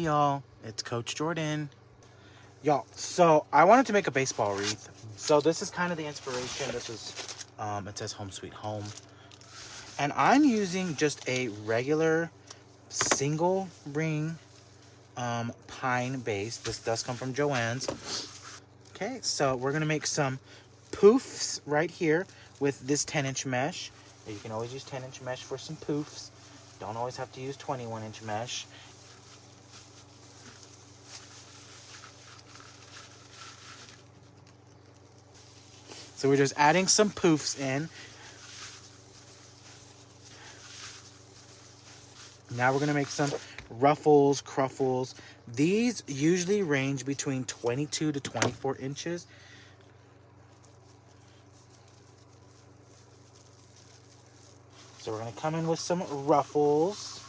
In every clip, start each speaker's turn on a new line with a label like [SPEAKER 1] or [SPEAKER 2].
[SPEAKER 1] y'all, it's Coach Jordan. Y'all, so I wanted to make a baseball wreath. So this is kind of the inspiration. This is, it says Home Sweet Home. And I'm using just a regular single ring pine base. This does come from Joann's. Okay, so we're gonna make some poofs right here with this 10-inch mesh. You can always use 10-inch mesh for some poofs. Don't always have to use 21-inch mesh. So we're just adding some poofs in. Now we're gonna make some ruffles, cruffles. These usually range between 22 to 24 inches. So we're gonna come in with some ruffles.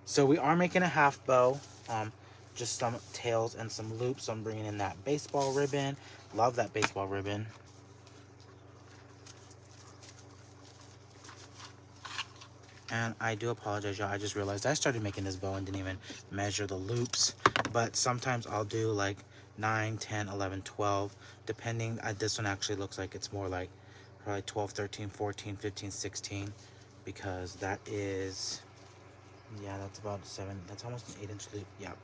[SPEAKER 1] So we are making a half bow, just some tails and some loops. So I'm bringing in that baseball ribbon. Love that baseball ribbon. And I do apologize, y'all. I just realized I started making this bow and didn't even measure the loops. But sometimes I'll do like 9, 10, 11, 12, depending. This one actually looks like it's more like probably 12, 13, 14, 15, 16, because that is, yeah, that's about 7. That's almost an 8-inch loop. Yep.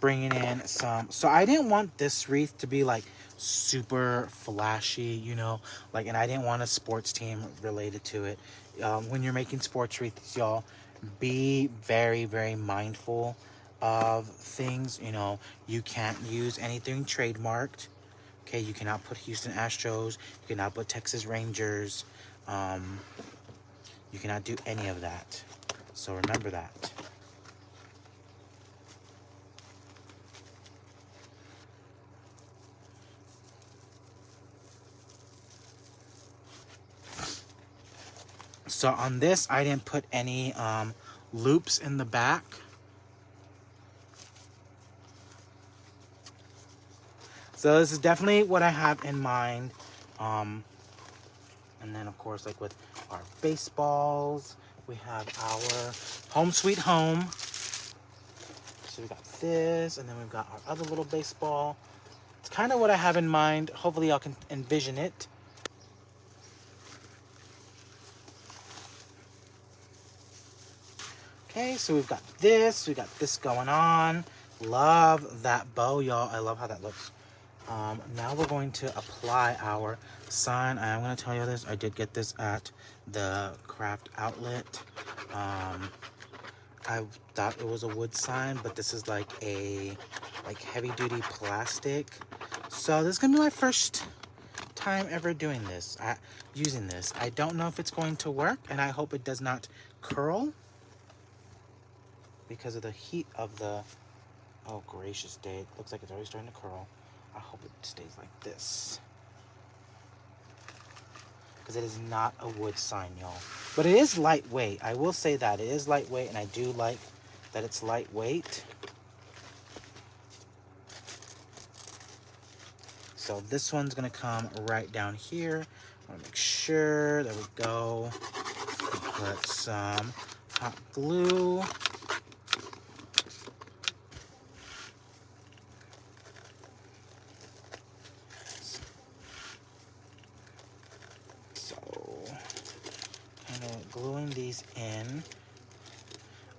[SPEAKER 1] Bringing in some, so I didn't want this wreath to be like super flashy, you know, like, and I didn't want a sports team related to it. When you're making sports wreaths, y'all, be very, very mindful of things. You know, you can't use anything trademarked. Okay, you cannot put Houston Astros, you cannot put Texas Rangers, you cannot do any of that. So remember that. So on this, I didn't put any loops in the back. So this is definitely what I have in mind. And then of course, like with our baseballs, we have our Home Sweet Home. So we got this, and then we've got our other little baseball. It's kind of what I have in mind. Hopefully y'all can envision it. Okay, so we've got this going on. Love that bow, y'all. I love how that looks. Now we're going to apply our sign. I am going to tell you this. I did get this at the craft outlet. I thought it was a wood sign, but this is like a heavy duty plastic. So this is going to be my first time ever doing this, using this. I don't know if it's going to work, and I hope it does not curl because of the heat of the, oh gracious day, it looks like it's already starting to curl. I hope it stays like this, because it is not a wood sign, y'all. But it is lightweight. I will say that. It is lightweight, and I do like that it's lightweight. So this one's going to come right down here. I want to make sure, there we go. Put some hot glue. these in.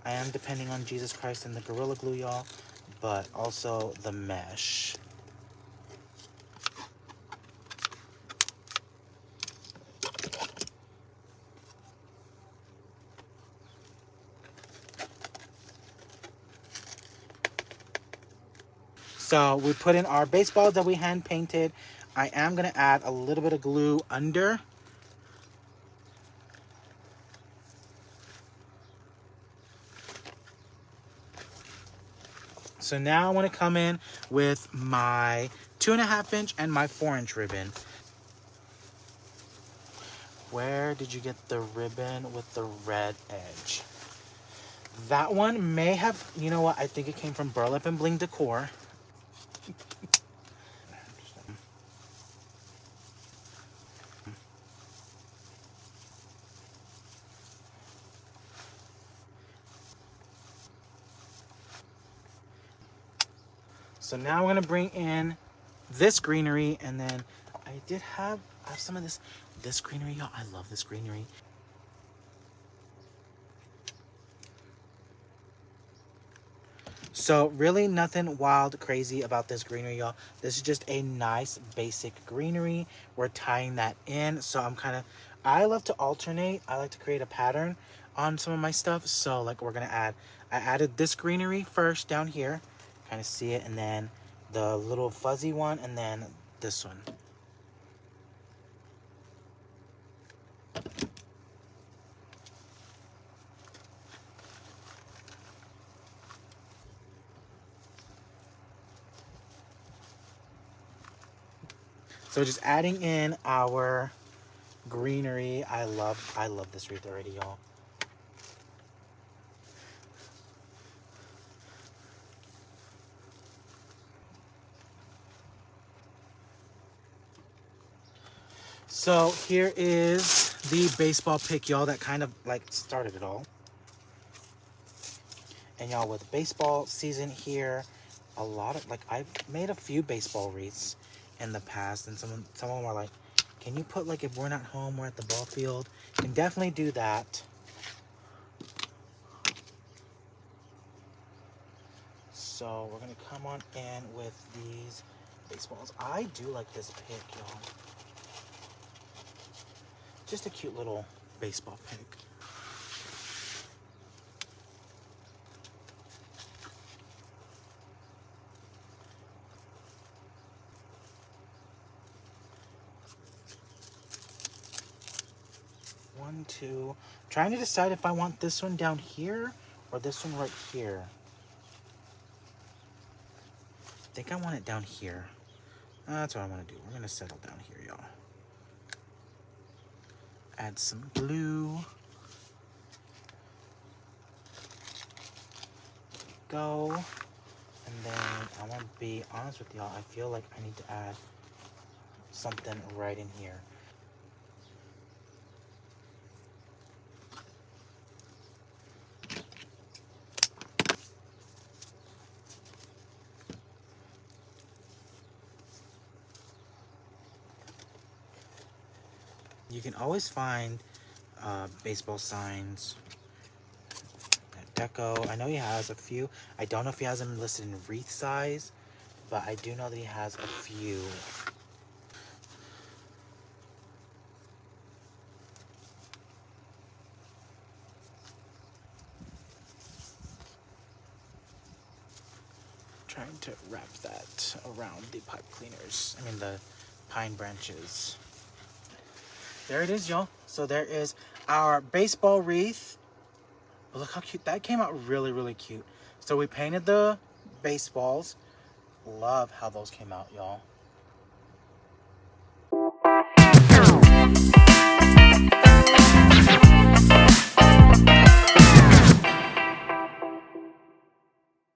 [SPEAKER 1] I am depending on Jesus Christ and the Gorilla Glue, y'all, but also the mesh. So we put in our baseballs that we hand painted. I am going to add a little bit of glue under. So now I want to come in with my 2.5 inch and my 4-inch ribbon. Where did you get the ribbon with the red edge? That one may have, you know what, I think it came from Burlap and Bling Decor. So now I'm gonna bring in this greenery, and then I have some of this greenery, y'all. I love this greenery. So really nothing wild, crazy about this greenery, y'all. This is just a nice basic greenery. We're tying that in. So I love to alternate. I like to create a pattern on some of my stuff. So like I added this greenery first down here, kind of see it, and then the little fuzzy one, and then this one. So just adding in our greenery. I love this wreath already, y'all. So here is the baseball pick, y'all, that kind of like started it all. And y'all, with baseball season here, a lot of I've made a few baseball wreaths in the past, and some of them are like, can you put if we're not home, we're at the ball field? You can definitely do that. So we're gonna come on in with these baseballs. I do like this pick, y'all. Just a cute little baseball pick. One, two. Trying to decide if I want this one down here or this one right here. I think I want it down here. That's what I want to do. We're going to settle down here, y'all. Add some glue. Go. And then I want to be honest with y'all. I feel like I need to add something right in here. You can always find baseball signs at Deco. I know he has a few. I don't know if he has them listed in wreath size, but I do know that he has a few. Trying to wrap that around the pipe cleaners. I mean the pine branches. There it is, y'all. So there is our baseball wreath. Oh, look how cute. That came out really, really cute. So we painted the baseballs. Love how those came out, y'all.